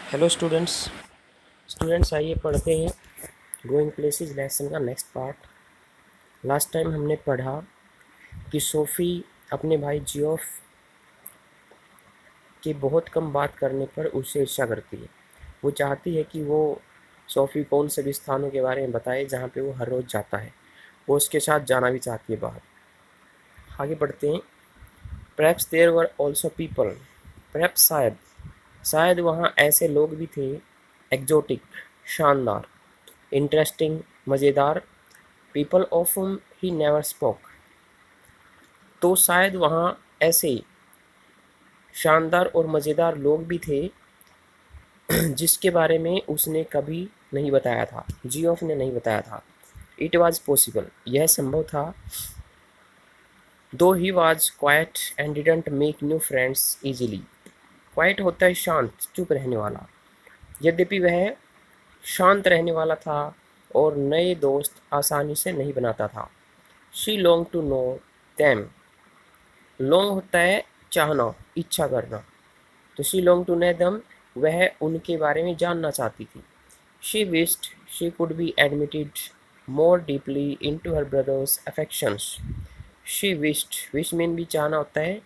Hello students. Students आइए पढ़ते हैं गोइंग प्लेसेस लेसन का नेक्स्ट पार्ट। लास्ट टाइम हमने पढ़ा कि सोफ़ी अपने भाई जियोफ के बहुत कम बात करने पर उससे ईर्ष्या करती है। वो चाहती है कि वो सोफ़ी को उन सभी स्थानों के बारे में बताए जहाँ पे वो हर रोज़ जाता है। वो उसके साथ जाना भी चाहती है बाहर। आगे बढ़ते हैं। Perhaps there were also people, perhaps शायद वहाँ ऐसे लोग भी थे, एक्जोटिक, शानदार, इंटरेस्टिंग, मज़ेदार, people of whom he never spoke. तो शायद वहाँ ऐसे शानदार और मज़ेदार लोग भी थे जिसके बारे में उसने कभी नहीं बताया था, जियोफ ने नहीं बताया था। इट वॉज पॉसिबल, यह संभव था। दो he was quiet and didn't make new friends easily. Quite होता है शांत, चुप रहने वाला। यद्यपि वह शांत रहने वाला था और नए दोस्त आसानी से नहीं बनाता था। She long to know them. Long होता है चाहना, इच्छा करना। तो she long to know them, वह उनके बारे में जानना चाहती थी। She wished she could be admitted more deeply into her brother's affections. She wished, wish mean भी चाहना होता है।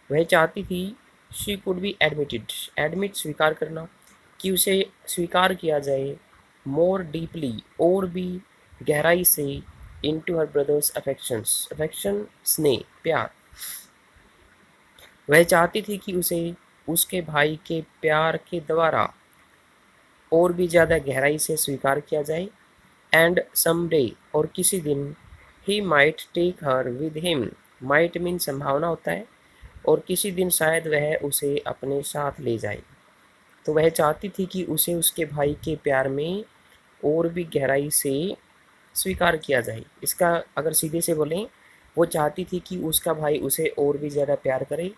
वह चाहती थी she could be admitted, admit स्वीकार करना, कि उसे स्वीकार किया जाए, मोर डीपली और भी गहराई से, into her brother's affections, affection स्नेह प्यार। वह चाहती थी कि उसे उसके भाई के प्यार के द्वारा और भी ज़्यादा गहराई से स्वीकार किया जाए। एंड समडे, और किसी दिन, he might take her with him. Might mean संभावना होता है, और किसी दिन शायद वह उसे अपने साथ ले जाए। तो वह चाहती थी कि उसे उसके भाई के प्यार में और भी गहराई से स्वीकार किया जाए। इसका अगर सीधे से बोलें, वो चाहती थी कि उसका भाई उसे और भी ज़्यादा प्यार करे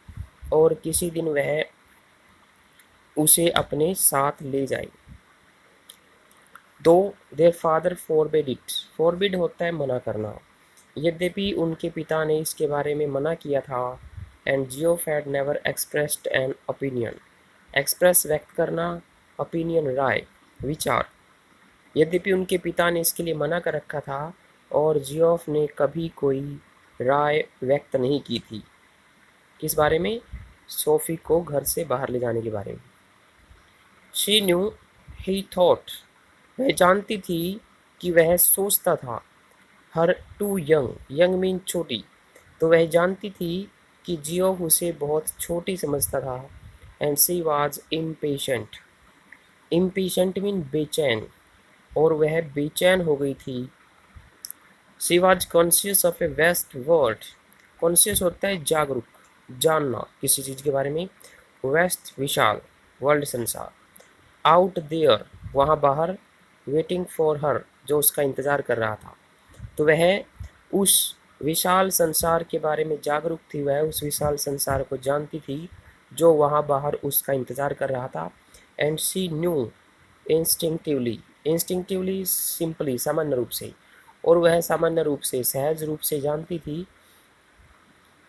और किसी दिन वह उसे अपने साथ ले जाए। दो their father forbid it, forbid होता है मना करना। यद्यपि उनके पिता ने इसके बारे में मना किया था। And Geoff had never expressed an opinion, express व्यक्त करना, ओपिनियन राय, विचार। यद्यपि उनके पिता ने इसके लिए मना कर रखा था और जियोफ ने कभी कोई राय व्यक्त नहीं की थी। किस बारे में? सोफ़ी को घर से बाहर ले जाने के बारे में। शी न्यू ही थॉट, वह जानती थी कि वह सोचता था। Her too young, young mean छोटी। तो वह जानती थी कि जियो उसे बहुत छोटी समझता था। And she was impatient, impatient mean बेचैन, और वह बेचैन हो गई थी। She was conscious of a vast world, conscious होता है जागरूक, जानना किसी चीज़ के बारे में। वेस्ट विशाल, वर्ल्ड संसार। आउट देयर, वहाँ बाहर। वेटिंग फॉर हर, जो उसका इंतज़ार कर रहा था। तो वह उस विशाल संसार के बारे में जागरूक थी, वह उस विशाल संसार को जानती थी जो वहाँ बाहर उसका इंतज़ार कर रहा था। And she knew instinctively, instinctively simply सामान्य रूप से, और वह सामान्य रूप से सहज रूप से जानती थी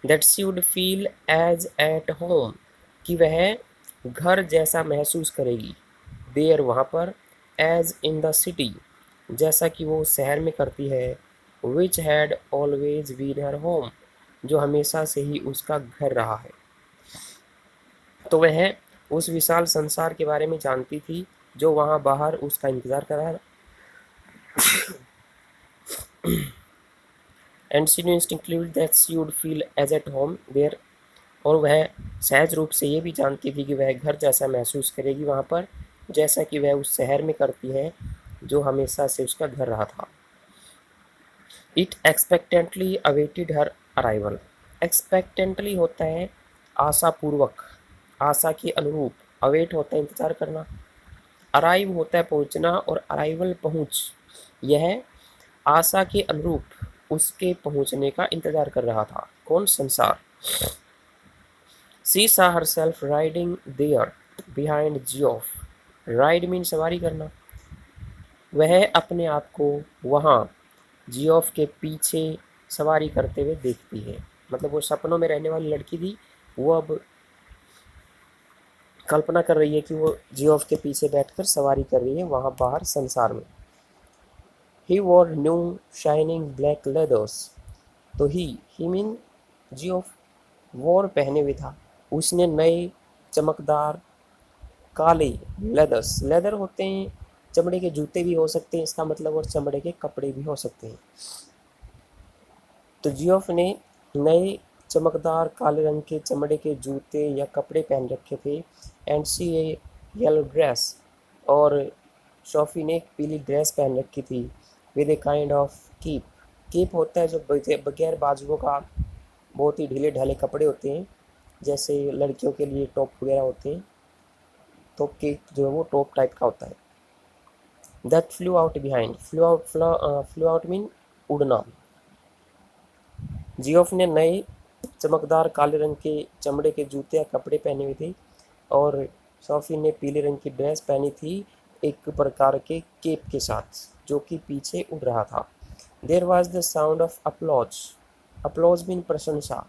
that she would feel as at home, कि वह घर जैसा महसूस करेगी। देयर, वहाँ पर। एज इन द सिटी, जैसा कि वो शहर में करती है। Which had always been her home, जो हमेशा से ही उसका घर रहा है। तो वह उस विशाल संसार के बारे में जानती थी जो वहाँ बाहर उसका इंतज़ार कर रहा था। And she knew instinctively that she would feel as at home there, और वह सहज रूप से ये भी जानती थी कि वह घर जैसा महसूस करेगी वहाँ पर, जैसा कि वह उस शहर में करती है जो हमेशा से उसका घर रहा था। इट एक्सपेक्टेंटली अवेटेड हर अराइवल, एक्सपेक्टेंटली होता है आशापूर्वक, आशा के अनुरूप। अवेट होता है इंतज़ार करना। अराइव होता है पहुँचना, और अराइवल पहुँच। यह आशा के अनुरूप उसके पहुँचने का इंतज़ार कर रहा था। कौन? संसार। She saw herself riding there behind Geoff, ride mean सवारी करना। वह अपने आप को वहाँ जियोफ के पीछे सवारी करते हुए देखती है। मतलब वो सपनों में रहने वाली लड़की थी, वो अब कल्पना कर रही है कि वो जियोफ के पीछे बैठकर सवारी कर रही है वहाँ बाहर संसार में। He wore new shining black leathers. तो ही मीन जियोफ वॉर पहने हुए था, उसने नए चमकदार काले लेदर्स, लेदर होते हैं चमड़े के जूते भी हो सकते हैं इसका मतलब, और चमड़े के कपड़े भी हो सकते हैं। तो जियोफ ने नए चमकदार काले रंग के चमड़े के जूते या कपड़े पहन रखे थे। And she a yellow dress, और सोफी ने एक पीली ड्रेस पहन रखी थी। With a kind of keep. Keep होता है जो बगैर बाजुओं का बहुत ही ढीले ढाले कपड़े होते हैं, जैसे लड़कियों के लिए टॉप वगैरह होते हैं, तो केप जो है वो टॉप टाइप का होता है। That flu out behind, flu out mean उड़ना। जियोफ ने नए चमकदार काले रंग के चमड़े के जूते या कपड़े पहने हुए थे, और सोफी ने पीले रंग की ड्रेस पहनी थी एक प्रकार के केप के साथ जो कि पीछे उड़ रहा था। There was the sound of applause. Applause mean प्रशंसा।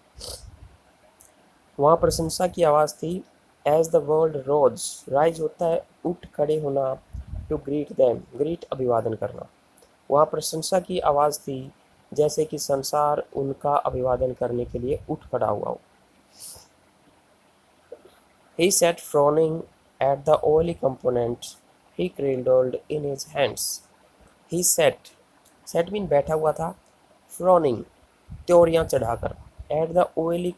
वहाँ प्रशंसा की आवाज़ थी। As the world rose, rise होता है उठ खड़े होना, टू ग्रीट दैम, ग्रीट अभिवादन करना। वहाँ प्रशंसा की आवाज़ थी जैसे कि संसार उनका अभिवादन करने के लिए उठ खड़ा हुआ हो। He sat frowning at the oily component he cradled in his hands. He sat mean बैठा हुआ था, frowning त्योरियां चढ़ाकर, at the oily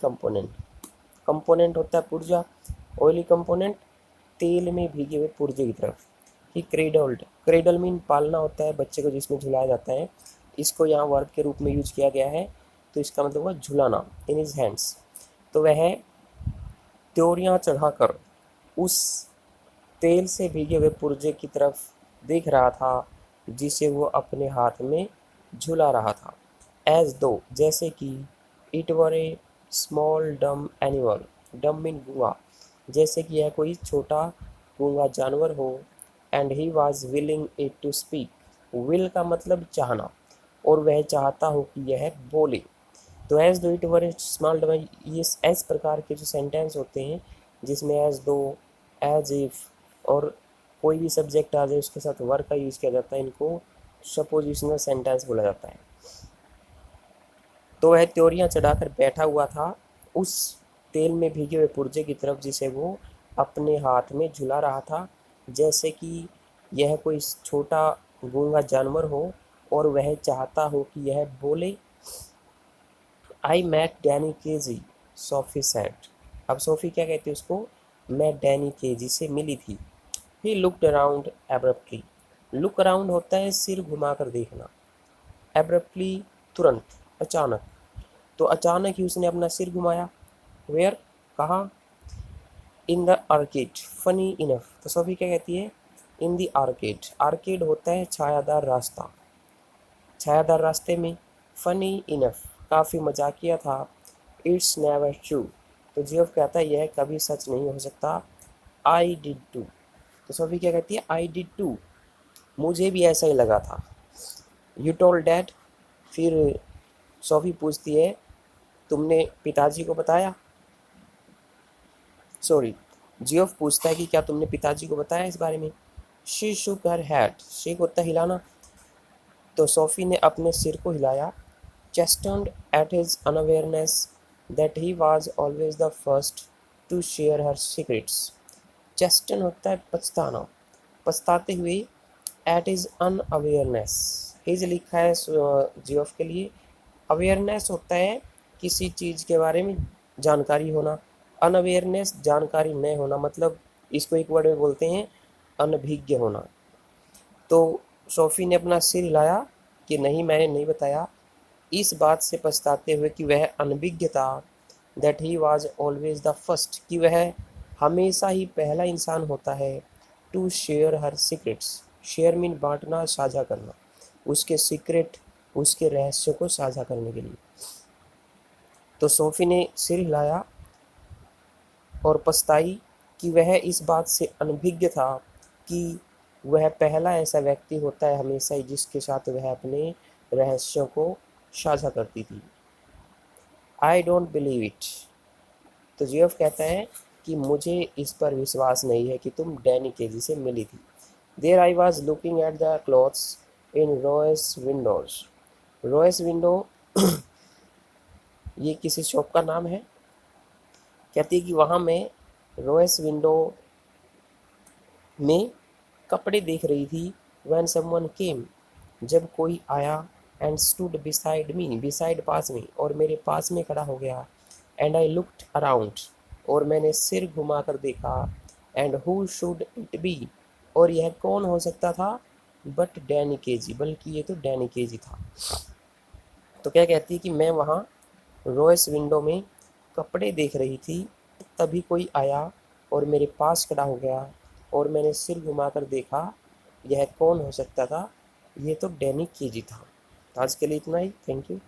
component होता है पुर्जा, oily component तेल में भीगे हुए पुर्जे की तरफ। ही क्रेडल मीन पालना होता है बच्चे को जिसमें झुलाया जाता है, इसको यहाँ वर्ब के रूप में यूज किया गया है, तो इसका मतलब हुआ झुलाना। इन हिज हैंड्स, तो वह त्योरियां चढ़ाकर उस तेल से भीगे हुए पुर्जे की तरफ देख रहा था जिसे वो अपने हाथ में झुला रहा था। एज दो, जैसे कि, it were a small dumb animal, dumb mean गूंगा, जैसे कि यह कोई छोटा गूंगा जानवर हो। And he was willing it to speak. Will का मतलब चाहना, और वह चाहता हो कि यह बोले। तो एज दो इट वर स्मॉल डम, ये इस प्रकार के जो सेंटेंस होते हैं जिसमें एज दो, एज इफ और कोई भी सब्जेक्ट आ जाए उसके साथ वर का यूज़ किया जाता है, इनको सपोजिशनल सेंटेंस बोला जाता है। तो वह त्योरियां चढ़ाकर बैठा हुआ था उस तेल में भीगे हुए पुर्जे की तरफ जिसे वो अपने हाथ में झुला रहा था, जैसे कि यह कोई छोटा गूंगा जानवर हो और वह चाहता हो कि यह बोले। I met Danny Casey, Sophie said. अब सोफी क्या कहती है उसको, मैं डैनी केजी से मिली थी। He looked around abruptly. Look around होता है सिर घुमाकर देखना, एब्रप्टली तुरंत, अचानक। तो अचानक ही उसने अपना सिर घुमाया। वेयर, कहाँ, in the arcade, funny enough. तो सोफी क्या कहती है, इन द आर्केड, आर्केड होता है छायादार रास्ता, छायादार रास्ते में। फनी इनफ, काफ़ी मजाकिया था। इट्स नेवर ट्रू, तो जियोफ कहता है यह कभी सच नहीं हो सकता। आई डिड टू, तो सोफी क्या कहती है, आई डिड टू, मुझे भी ऐसा ही लगा था। यू टोल्ड डैड, फिर सोफी पूछती है तुमने पिताजी को बताया, सॉरी जियोफ पूछता है कि क्या तुमने पिताजी को बताया इस बारे में। She Shuk her head, shake होता है हिलाना, तो सोफी ने अपने सिर को हिलाया। Chastened at his unawareness that he was always the first to share her secrets. Chasten होता है पछताना, पछताते हुए। एट इज अनअवेयरनेस, हिज लिखा है जियोफ के लिए। अवेयरनेस होता है किसी चीज़ के बारे में जानकारी होना, अनअवेयरनेस जानकारी न होना, मतलब इसको एक वर्ड में बोलते हैं अनभिज्ञ होना। तो सोफी ने अपना सिर हिलाया कि नहीं मैंने नहीं बताया, इस बात से पछताते हुए कि वह अनभिज्ञ था। That he was always the first, कि वह हमेशा ही पहला इंसान होता है। To share her secrets, share mean बांटना, साझा करना, उसके सीक्रेट, उसके रहस्यों को साझा करने के लिए। तो सोफी ने सिर हिलाया और पछताई कि वह इस बात से अनभिज्ञ था कि वह पहला ऐसा व्यक्ति होता है हमेशा ही जिसके साथ वह अपने रहस्यों को साझा करती थी। आई डोंट बिलीव इट, तो जियोफ कहता है कि मुझे इस पर विश्वास नहीं है कि तुम डैनी केजी से मिली थी। There I was looking at the clothes in Royce's windows. Royce window ये किसी शॉप का नाम है। कहती है कि वहाँ मैं रॉयस विंडो में कपड़े देख रही थी। व्हेन समवन केम, जब कोई आया। And stood beside me, beside पास में, और मेरे पास में खड़ा हो गया। एंड आई लुक्ड अराउंड, और मैंने सिर घुमाकर देखा। And who should it be, और यह कौन हो सकता था। बट डैनी केजी, बल्कि ये तो डैनी केजी था। तो क्या कहती है कि मैं वहाँ रॉयस विंडो में कपड़े देख रही थी, तभी कोई आया और मेरे पास खड़ा हो गया, और मैंने सिर घुमाकर देखा। यह कौन हो सकता था। ये तो डैनी केजी था। आज के लिए इतना ही। Thank you.